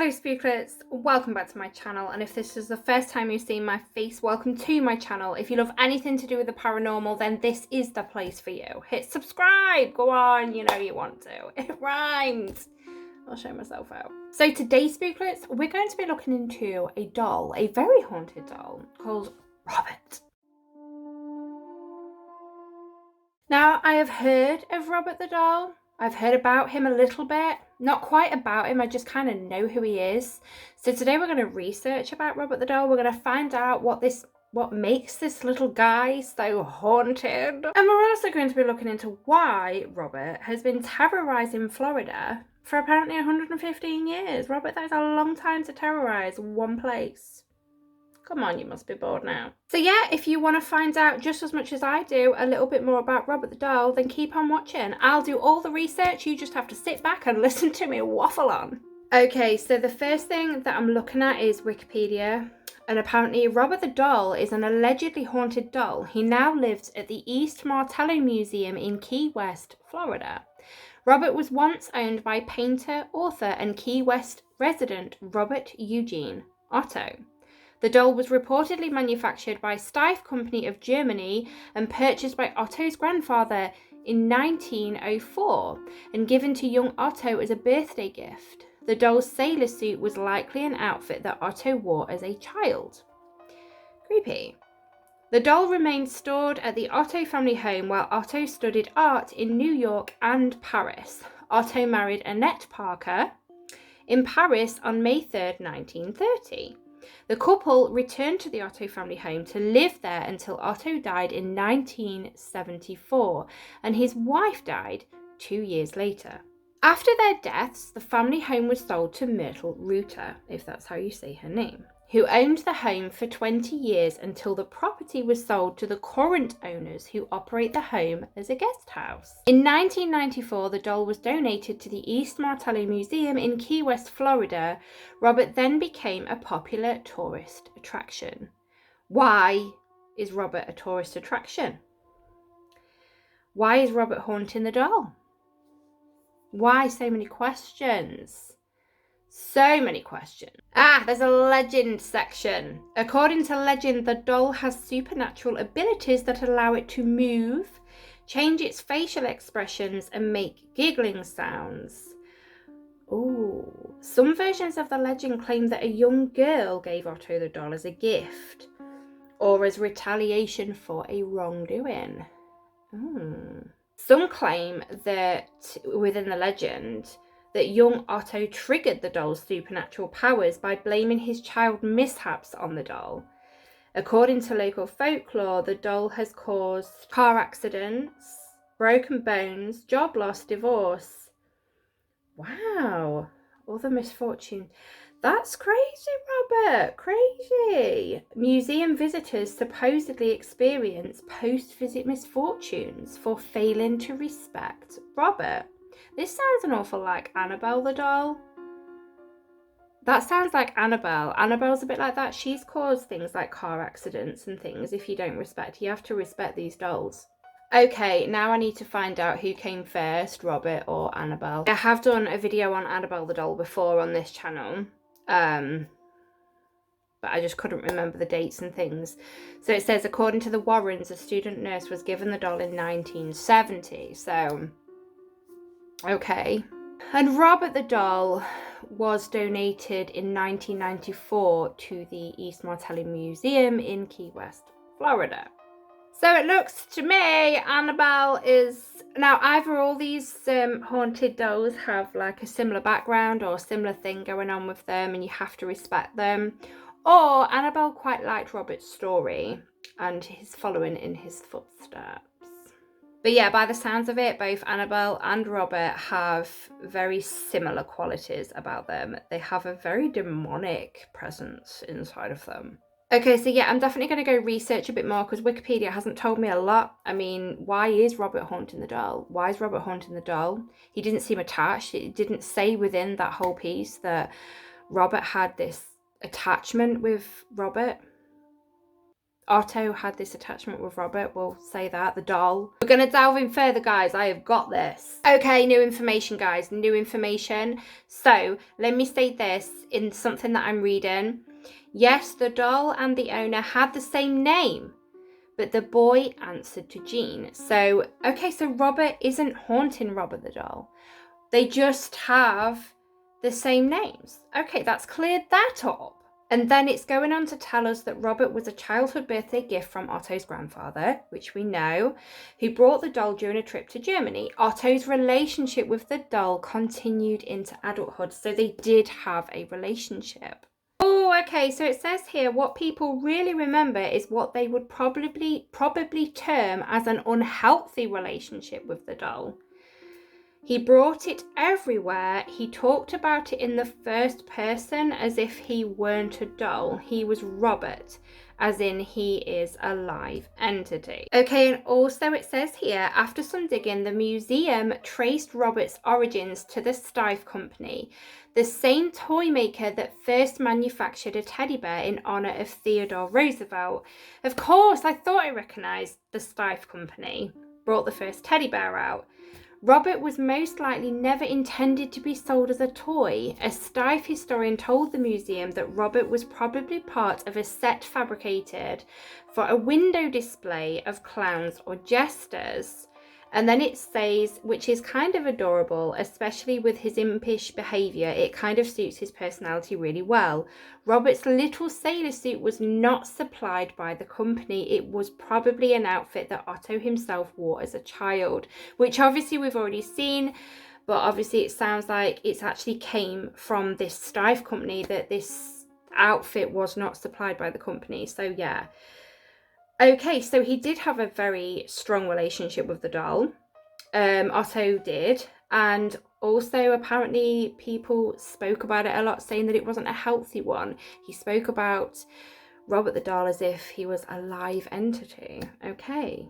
Hello Spooklets, welcome back to my channel, and if this is the first time you've seen my face, welcome to my channel. If you love anything to do with the paranormal, then this is the place for you. Hit subscribe, go on, you know you want to. It rhymes. I'll show myself out. So today Spooklets, we're going to be looking into a doll, a very haunted doll called Robert. Now, I have heard of Robert the doll. I've heard about him a little bit. Not quite about him, I just kind of know who he is. So today we're going to research about Robert the doll. We're going to find out what makes this little guy so haunted. And we're also going to be looking into why Robert has been terrorizing Florida for apparently 115 years. Robert, that is a long time to terrorize one place. Come on, you must be bored now. So yeah, if you want to find out just as much as I do a little bit more about Robert the doll, then keep on watching. I'll do all the research, you just have to sit back and listen to me waffle on. Okay, so the first thing that I'm looking at is Wikipedia. And apparently Robert the doll is an allegedly haunted doll. He now lives at the East Martello Museum in Key West, Florida. Robert was once owned by painter, author, and Key West resident Robert Eugene Otto. The doll was reportedly manufactured by Steiff Company of Germany and purchased by Otto's grandfather in 1904 and given to young Otto as a birthday gift. The doll's sailor suit was likely an outfit that Otto wore as a child. Creepy. The doll remained stored at the Otto family home while Otto studied art in New York and Paris. Otto married Annette Parker in Paris on May 3rd, 1930. The couple returned to the Otto family home to live there until Otto died in 1974 and his wife died 2 years later. After their deaths, the family home was sold to Myrtle Reuter, if that's how you say her name, who owned the home for 20 years until the property was sold to the current owners who operate the home as a guest house. In 1994, the doll was donated to the East Martello Museum in Key West, Florida. Robert then became a popular tourist attraction. Why is Robert a tourist attraction? Why is Robert haunting the doll? Why so many questions? So many questions. There's a legend section. According to legend, the doll has supernatural abilities that allow it to move, change its facial expressions, and make giggling sounds. Ooh. Some versions of the legend claim that a young girl gave Otto the doll as a gift or as retaliation for a wrongdoing. Some claim that within the legend, that young Otto triggered the doll's supernatural powers by blaming his child mishaps on the doll. According to local folklore, the doll has caused car accidents, broken bones, job loss, divorce. Wow, all the misfortune. That's crazy, Robert, crazy. Museum visitors supposedly experience post-visit misfortunes for failing to respect Robert. This sounds an awful like Annabelle the doll. That sounds like Annabelle. Annabelle's a bit like that. She's caused things like car accidents and things. If you don't respect, you have to respect these dolls. Okay, now I need to find out who came first, Robert or Annabelle. I have done a video on Annabelle the doll before on this channel. But I just couldn't remember the dates and things. So it says, according to the Warrens, a student nurse was given the doll in 1970. So... okay. And Robert the doll was donated in 1994 to the East Martello Museum in Key West, Florida. So it looks to me Annabelle is... now either all these haunted dolls have like a similar background or a similar thing going on with them and you have to respect them, or Annabelle quite liked Robert's story and is following in his footsteps. But yeah, by the sounds of it, both Annabelle and Robert have very similar qualities about them. They have a very demonic presence inside of them. Okay, so yeah, I'm definitely going to go research a bit more because Wikipedia hasn't told me a lot. I mean, why is Robert haunting the doll? Why is Robert haunting the doll? He didn't seem attached. It didn't say within that whole piece that Robert had this attachment with Robert. Otto had this attachment with Robert, we'll say that, the doll. We're going to delve in further, guys. I have got this. Okay, new information, guys, new information. So let me state this in something that I'm reading. Yes, the doll and the owner had the same name, but the boy answered to Jean. So, okay, so Robert isn't haunting Robert the doll. They just have the same names. Okay, that's cleared that up. And then it's going on to tell us that Robert was a childhood birthday gift from Otto's grandfather, which we know, who brought the doll during a trip to Germany. Otto's relationship with the doll continued into adulthood, so they did have a relationship. Oh, okay, so it says here what people really remember is what they would probably term as an unhealthy relationship with the doll. He brought it everywhere. He talked about it in the first person as if he weren't a doll. He was Robert, as in he is a live entity. Okay, and also it says here, after some digging, the museum traced Robert's origins to the Steiff Company, the same toy maker that first manufactured a teddy bear in honor of Theodore Roosevelt. Of course, I thought I recognized the Steiff Company brought the first teddy bear out. Robert was most likely never intended to be sold as a toy. A Steiff historian told the museum that Robert was probably part of a set fabricated for a window display of clowns or jesters. And then it says, which is kind of adorable, especially with his impish behaviour, it kind of suits his personality really well. Robert's little sailor suit was not supplied by the company. It was probably an outfit that Otto himself wore as a child, which obviously we've already seen, but obviously it sounds like it's actually came from this Steiff company, that this outfit was not supplied by the company. So yeah. Okay, so he did have a very strong relationship with the doll. Otto did. And also apparently people spoke about it a lot, saying that it wasn't a healthy one. He spoke about Robert the doll as if he was a live entity. Okay,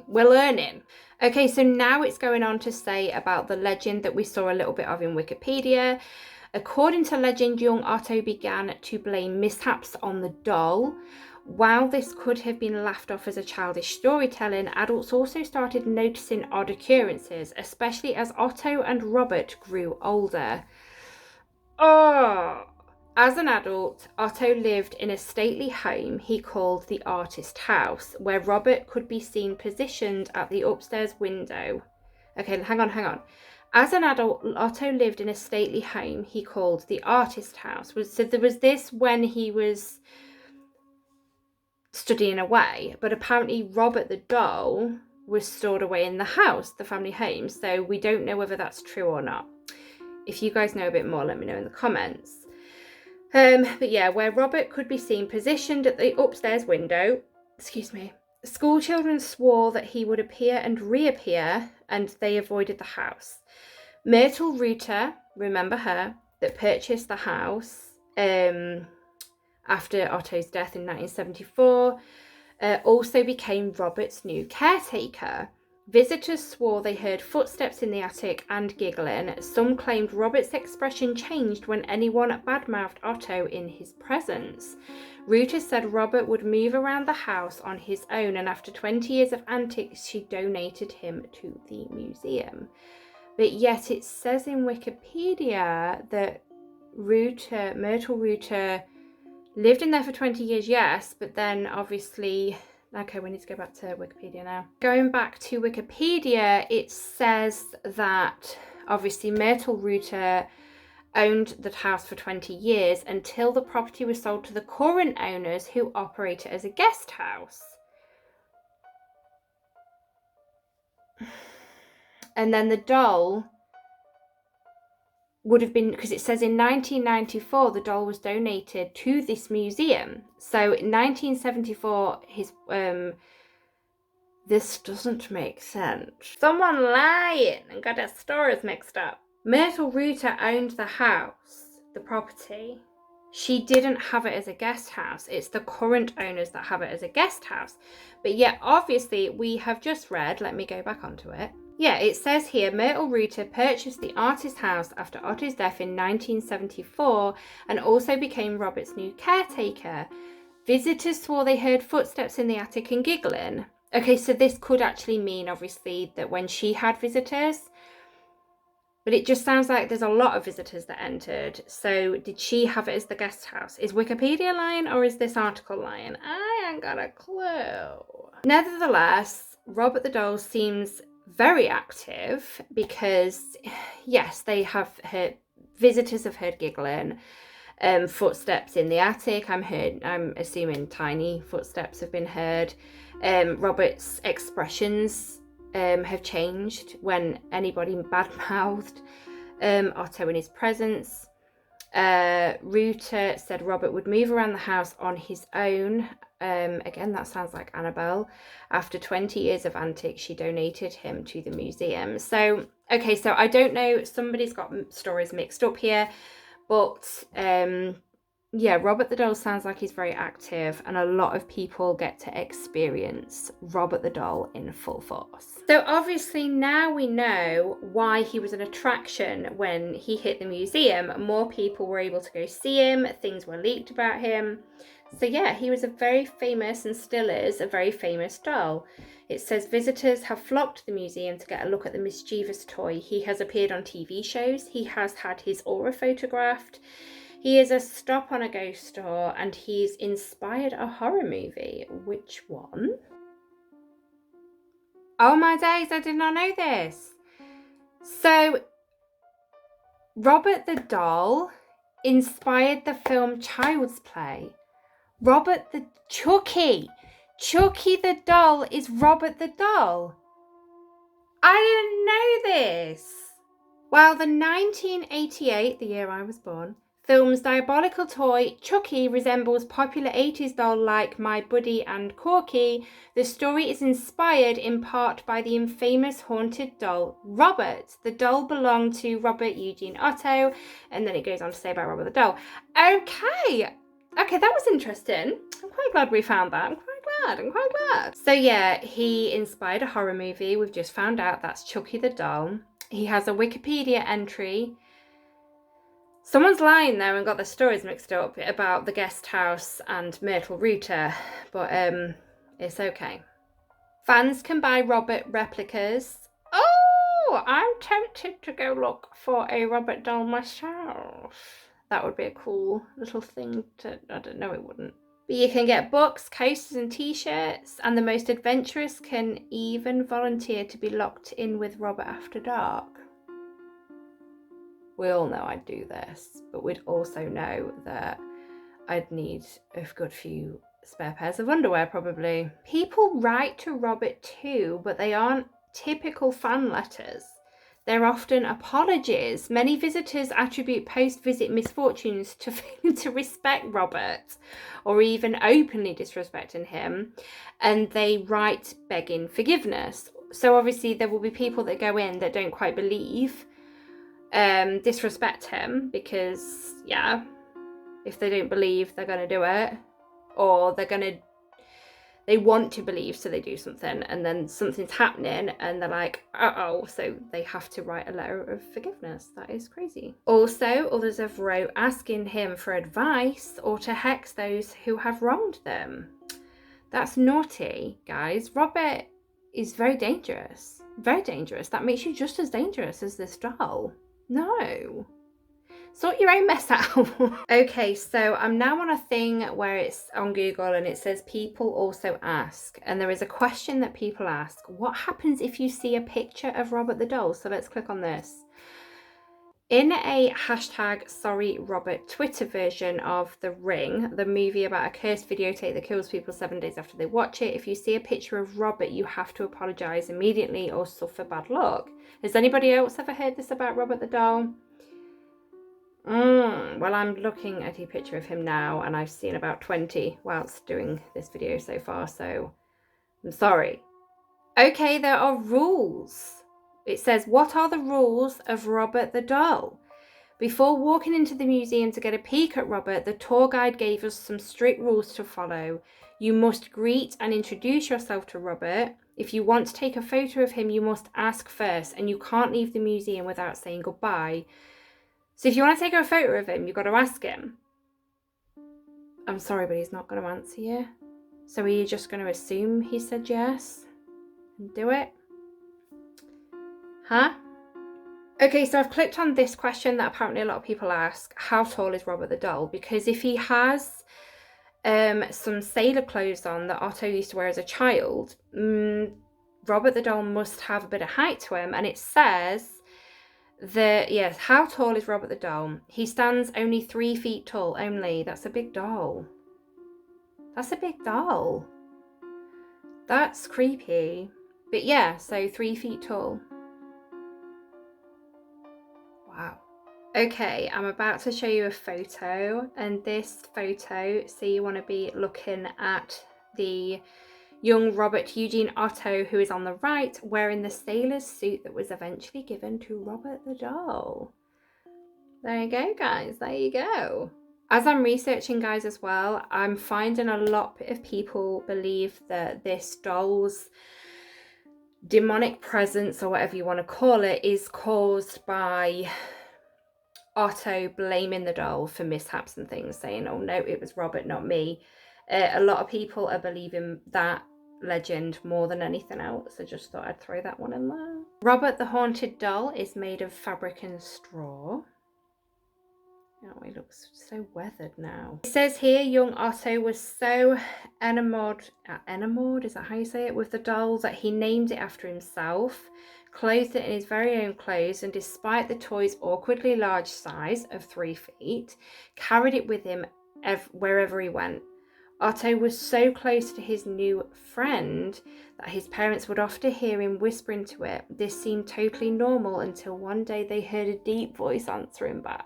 we're learning. Okay, so now it's going on to say about the legend that we saw a little bit of in Wikipedia. According to legend, young Otto began to blame mishaps on the doll. While this could have been laughed off as a childish storytelling, adults also started noticing odd occurrences, especially as Otto and Robert grew older. As an adult, Otto lived in a stately home he called the Artist House, where Robert could be seen positioned at the upstairs window. Okay, hang on. As an adult, Otto lived in a stately home he called the Artist House. So there was this when he was studying away, but apparently Robert the doll was stored away in the house, the family home, so we don't know whether that's true or not. If you guys know a bit more, let me know in the comments. But yeah, where Robert could be seen positioned at the upstairs window, school children swore that he would appear and reappear, and they avoided the house. Myrtle Reuter, remember her, that purchased the house after Otto's death in 1974, also became Robert's new caretaker. Visitors swore they heard footsteps in the attic and giggling. Some claimed Robert's expression changed when anyone badmouthed Otto in his presence. Reuter said Robert would move around the house on his own, and after 20 years of antics, she donated him to the museum. But yet it says in Wikipedia that Myrtle Reuter lived in there for 20 years, yes, but then obviously, okay, we need to go back to Wikipedia now. Going back to Wikipedia, it says that obviously Myrtle Reuter owned the house for 20 years until the property was sold to the current owners, who operate it as a guest house. And then the doll would have been, because it says in 1994 the doll was donated to this museum. So in 1974 his this doesn't make sense. Someone lying and got their stories mixed up. Myrtle Reuter owned the house, the property. She didn't have it as a guest house. It's the current owners that have it as a guest house. But yet obviously we have just read, let me go back onto it. Yeah, it says here, Myrtle Reuter purchased the Artist House after Otto's death in 1974 and also became Robert's new caretaker. Visitors swore they heard footsteps in the attic and giggling. Okay, so this could actually mean, obviously, that when she had visitors, but it just sounds like there's a lot of visitors that entered. So did she have it as the guest house? Is Wikipedia lying or is this article lying? I ain't got a clue. Nevertheless, Robert the Doll seems very active because, yes, they have heard, visitors have heard giggling. Footsteps in the attic. I'm assuming tiny footsteps have been heard. Robert's expressions have changed when anybody badmouthed Otto in his presence. Rooter said Robert would move around the house on his own. Again, that sounds like Annabelle. After 20 years of antics, she donated him to the museum. So, okay, so I don't know. Somebody's got stories mixed up here. But yeah, Robert the Doll sounds like he's very active, and a lot of people get to experience Robert the Doll in full force. So obviously now we know why he was an attraction when he hit the museum. More people were able to go see him, things were leaked about him. So yeah, he was a very famous, and still is, a very famous doll. It says visitors have flocked to the museum to get a look at the mischievous toy. He has appeared on TV shows. He has had his aura photographed. He is a stop on a ghost tour, and he's inspired a horror movie. Which one? Oh my days, I did not know this. So, Robert the Doll inspired the film Child's Play. Robert the Chucky. Chucky the doll is Robert the Doll. I didn't know this. While the 1988, the year I was born, film's diabolical toy Chucky resembles popular 80s doll like My Buddy and Corky, the story is inspired in part by the infamous haunted doll Robert. The doll belonged to Robert Eugene Otto, and then it goes on to say about Robert the Doll. Okay, that was interesting. I'm quite glad we found that. I'm quite glad. So yeah, he inspired a horror movie. We've just found out that's Chucky the doll. He has a Wikipedia entry. Someone's lying there and got the stories mixed up about the guest house and Myrtle Rooter, but it's okay. Fans can buy Robert replicas. Oh, I'm tempted to go look for a Robert doll myself. That would be a cool little thing to, I don't know, it wouldn't. But you can get books, coasters and t-shirts, and the most adventurous can even volunteer to be locked in with Robert after dark. We all know I'd do this, but we'd also know that I'd need a good few spare pairs of underwear probably. People write to Robert too, but they aren't typical fan letters. They're often apologies. Many visitors attribute post-visit misfortunes to failing to respect Robert or even openly disrespecting him, and they write begging forgiveness. So obviously there will be people that go in that don't quite believe, disrespect him because, yeah, if they don't believe, they're going to do it, or they want to believe, so they do something, and then something's happening and they're like, uh-oh, so they have to write a letter of forgiveness. That is crazy. Also, others have wrote asking him for advice or to hex those who have wronged them. That's naughty, guys. Robert is very dangerous. Very dangerous. That makes you just as dangerous as this doll. No. Sort your own mess out. Okay, so I'm now on a thing where it's on Google and it says people also ask. And there is a question that people ask. What happens if you see a picture of Robert the doll? So let's click on this. In a hashtag Sorry Robert Twitter version of The Ring, the movie about a cursed videotape that kills people 7 days after they watch it, if you see a picture of Robert, you have to apologise immediately or suffer bad luck. Has anybody else ever heard this about Robert the doll? Well, I'm looking at a picture of him now and I've seen about 20 whilst doing this video so far, so I'm sorry. Okay, there are rules. It says, what are the rules of Robert the doll? Before walking into the museum to get a peek at Robert, the tour guide gave us some strict rules to follow. You must greet and introduce yourself to Robert. If you want to take a photo of him, you must ask first, and you can't leave the museum without saying goodbye. So if you want to take a photo of him, you've got to ask him. I'm sorry, but he's not going to answer you. So are you just going to assume he said yes and do it? Huh? Okay, so I've clicked on this question that apparently a lot of people ask. How tall is Robert the doll? Because if he has some sailor clothes on that Otto used to wear as a child, Robert the doll must have a bit of height to him. And it says that, yes, how tall is Robert the doll? He stands only 3 feet tall only. That's a big doll. That's a big doll. That's creepy. But yeah, so 3 feet tall. Wow. Okay, I'm about to show you a photo, and this photo, so you want to be looking at the young Robert Eugene Otto, who is on the right, wearing the sailor's suit that was eventually given to Robert the doll. There you go, guys, there you go. As I'm researching, guys, as well, I'm finding a lot of people believe that this doll's demonic presence, or whatever you want to call it, is caused by Otto blaming the doll for mishaps and things, saying, oh no, it was Robert, not me. A lot of people are believing that legend more than anything else. I just thought I'd throw that one in there. Robert the Haunted Doll is made of fabric and straw. Oh, he looks so weathered now. It says here, young Otto was so enamored, is that how you say it, with the doll that he named it after himself, clothed it in his very own clothes, and despite the toy's awkwardly large size of 3 feet, carried it with him wherever he went. Otto was so close to his new friend that his parents would often hear him whispering to it. This seemed totally normal until one day they heard a deep voice answering back.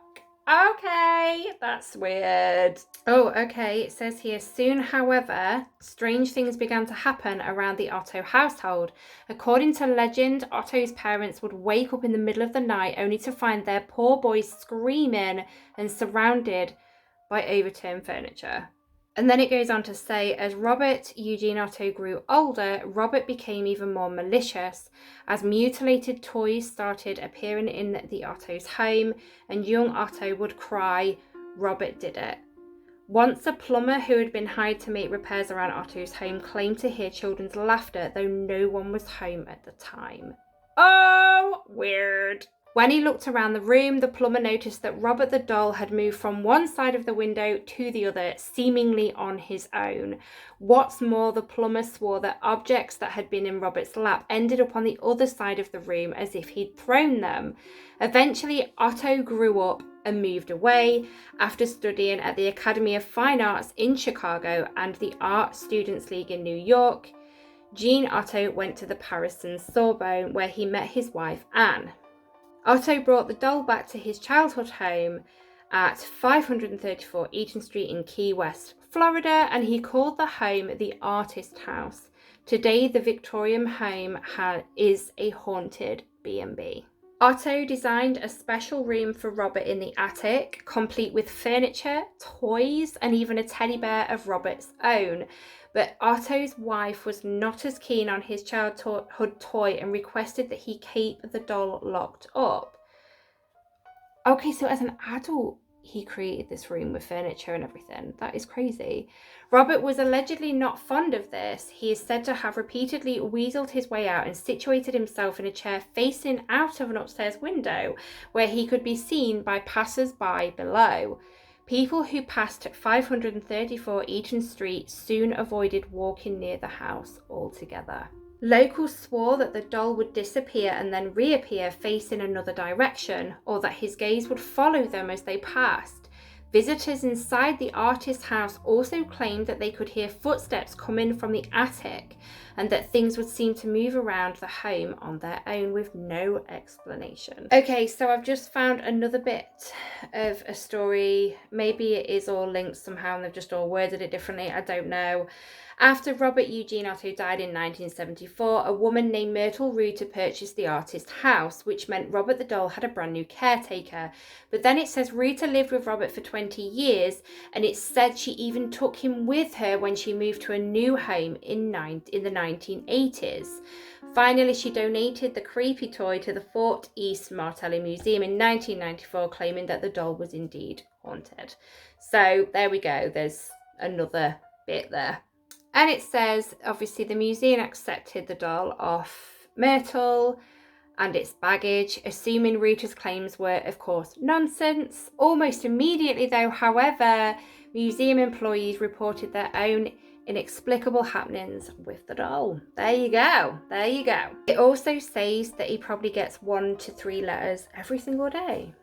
Okay, that's weird. Oh, okay, it says here, soon, however, strange things began to happen around the Otto household. According to legend, Otto's parents would wake up in the middle of the night only to find their poor boy screaming and surrounded by overturned furniture. And then it goes on to say, as Robert Eugene Otto grew older, Robert became even more malicious as mutilated toys started appearing in the Otto's home, and young Otto would cry, Robert did it. Once a plumber who had been hired to make repairs around Otto's home claimed to hear children's laughter, though no one was home at the time. Oh, weird. When he looked around the room, the plumber noticed that Robert the doll had moved from one side of the window to the other, seemingly on his own. What's more, the plumber swore that objects that had been in Robert's lap ended up on the other side of the room as if he'd thrown them. Eventually, Otto grew up and moved away after studying at the Academy of Fine Arts in Chicago and the Art Students League in New York. Jean Otto went to the Paris Sorbonne, where he met his wife, Anne. Otto brought the doll back to his childhood home at 534 Eaton Street in Key West, Florida, and he called the home the Artist House. Today, the Victorian home is a haunted B&B. Otto designed a special room for Robert in the attic, complete with furniture, toys, and even a teddy bear of Robert's own. But Otto's wife was not as keen on his childhood toy and requested that he keep the doll locked up. Okay, so as an adult, he created this room with furniture and everything. That is crazy. Robert was allegedly not fond of this. He is said to have repeatedly weaseled his way out and situated himself in a chair facing out of an upstairs window where he could be seen by passers-by below. People who passed 534 Eaton Street soon avoided walking near the house altogether. Locals swore that the doll would disappear and then reappear facing another direction, or that his gaze would follow them as they passed. Visitors inside the artist's house also claimed that they could hear footsteps coming from the attic and that things would seem to move around the home on their own with no explanation. Okay, so I've just found another bit of a story. Maybe it is all linked somehow and they've just all worded it differently. I don't know. After Robert Eugene Otto died in 1974, a woman named Myrtle Reuter purchased the artist's house, which meant Robert the doll had a brand new caretaker. But then it says Reuter lived with Robert for 20 years, and it said she even took him with her when she moved to a new home in the 1980s. Finally, she donated the creepy toy to the Fort East Martelli Museum in 1994, claiming that the doll was indeed haunted. So there we go. There's another bit there. And it says, obviously, the museum accepted the doll off Myrtle and its baggage, assuming Rita's claims were, of course, nonsense. Almost immediately, though, however, museum employees reported their own inexplicable happenings with the doll. There you go. There you go. It also says that he probably gets 1 to 3 letters every single day.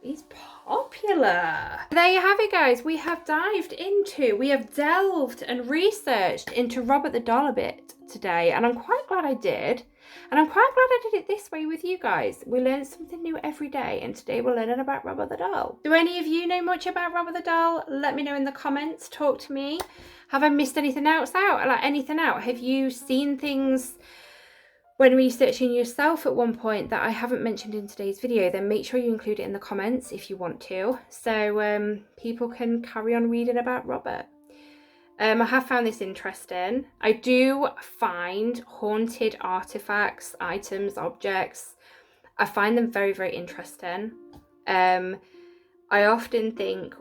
He's popular. There you have it, guys. We have delved and researched into Robert the Doll a bit today, and I'm quite glad I did. And I'm quite glad I did it this way with you guys. We learn something new every day, and today we're learning about Robert the Doll. Do any of you know much about Robert the Doll? Let me know in the comments. Talk to me. Have I missed anything else out? Like anything out? Have you seen things when researching yourself at one point that I haven't mentioned in today's video? Then make sure you include it in the comments if you want to, so people can carry on reading about Robert. I have found this interesting. I do find haunted artifacts, items, objects, I find them very, very interesting. I often think,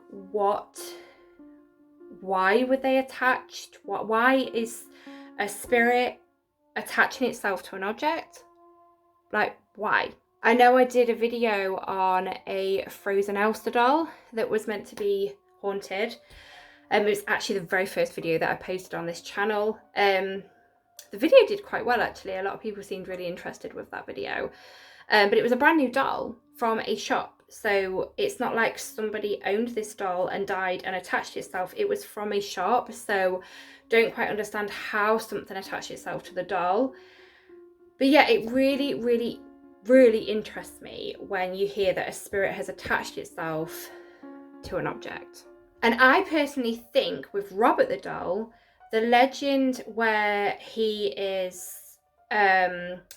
why would they attach? Why is a spirit attaching itself to an object? Like, why? I know I did a video on a frozen Elsa doll that was meant to be haunted. It was actually the very first video that I posted on this channel. The video did quite well, actually. A lot of people seemed really interested with that video. But it was a brand new doll from a shop. So it's not like somebody owned this doll and died and attached itself. It was from a shop. So don't quite understand how something attached itself to the doll. But yeah, it really, really, really interests me when you hear that a spirit has attached itself to an object. And I personally think with Robert the Doll, the legend where he is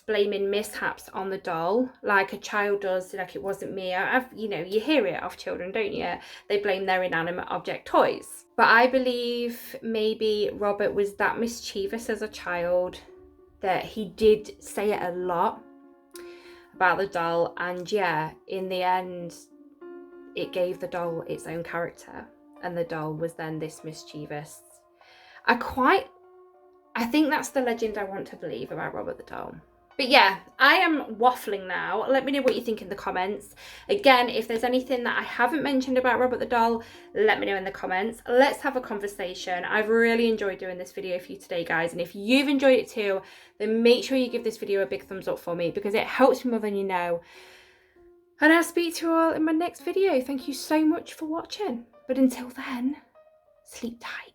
blaming mishaps on the doll, like a child does, like it wasn't me. You know, you hear it of children, don't you? They blame their inanimate object toys. But I believe maybe Robert was that mischievous as a child that he did say it a lot about the doll, and yeah, in the end, it gave the doll its own character. And the doll was then this mischievous. I think that's the legend I want to believe about Robert the Doll. But yeah, I am waffling now. Let me know what you think in the comments. Again, if there's anything that I haven't mentioned about Robert the Doll, let me know in the comments. Let's have a conversation. I've really enjoyed doing this video for you today, guys. And if you've enjoyed it too, then make sure you give this video a big thumbs up for me, because it helps me more than you know. And I'll speak to you all in my next video. Thank you so much for watching. But until then, sleep tight.